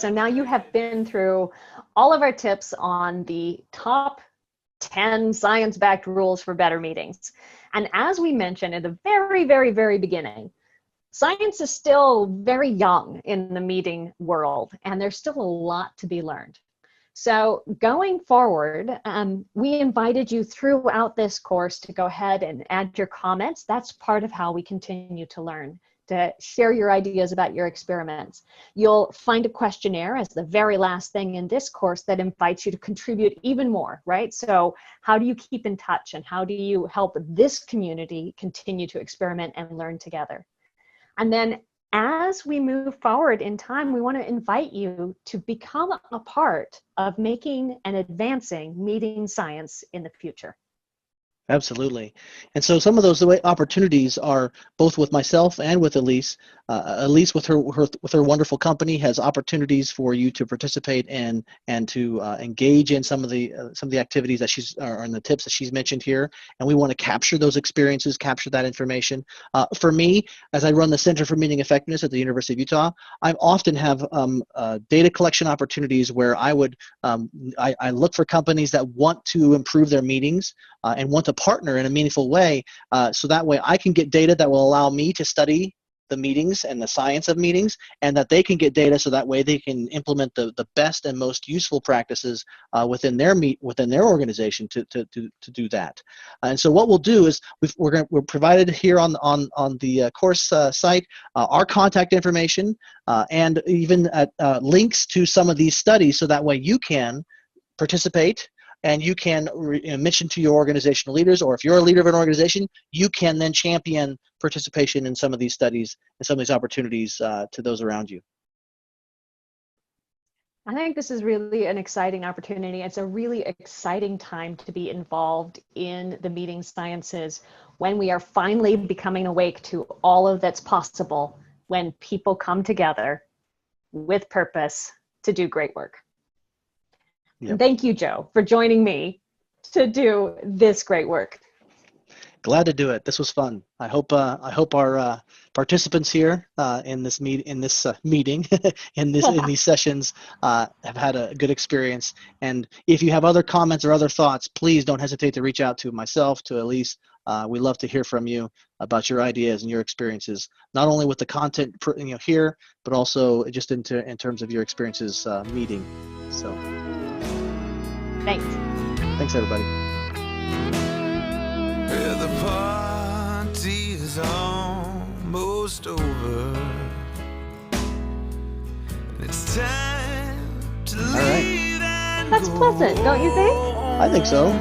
So now you have been through all of our tips on the top 10 science-backed rules for better meetings. And as we mentioned at the very, very, very beginning, science is still very young in the meeting world, and there's still a lot to be learned. So going forward, we invited you throughout this course to go ahead and add your comments. That's part of how we continue to learn, to share your ideas about your experiments. You'll find a questionnaire as the very last thing in this course that invites you to contribute even more, right? So how do you keep in touch, and how do you help this community continue to experiment and learn together? And then as we move forward in time, we want to invite you to become a part of making and advancing meeting science in the future. Absolutely. And so some of those opportunities are both with myself and with Elise. Elise, with her wonderful company, has opportunities for you to participate in and to engage in some of the activities that and the tips that she's mentioned here. And we want to capture those experiences, capture that information. For me, as I run the Center for Meeting Effectiveness at the University of Utah, I often have data collection opportunities where I look for companies that want to improve their meetings and want to partner in a meaningful way, so that way I can get data that will allow me to study the meetings and the science of meetings, and that they can get data so that way they can implement the best and most useful practices within their organization to do that. And so what we'll do is we're provided here on the course site our contact information and even links to some of these studies, so that way you can participate. And you can mention to your organizational leaders, or if you're a leader of an organization, you can then champion participation in some of these studies and some of these opportunities to those around you. I think this is really an exciting opportunity. It's a really exciting time to be involved in the meeting sciences when we are finally becoming awake to all of that's possible when people come together with purpose to do great work. Yep. Thank you, Joe, for joining me to do this great work. Glad to do it. This was fun. I hope our participants here in this meeting, in these sessions, have had a good experience. And if you have other comments or other thoughts, please don't hesitate to reach out to myself, to Elise. We love to hear from you about your ideas and your experiences, not only with the content here, but also just in terms of your experiences meeting. So. Thanks. Thanks, everybody. The party is almost over. And it's time to leave. That's pleasant, don't you think? I think so.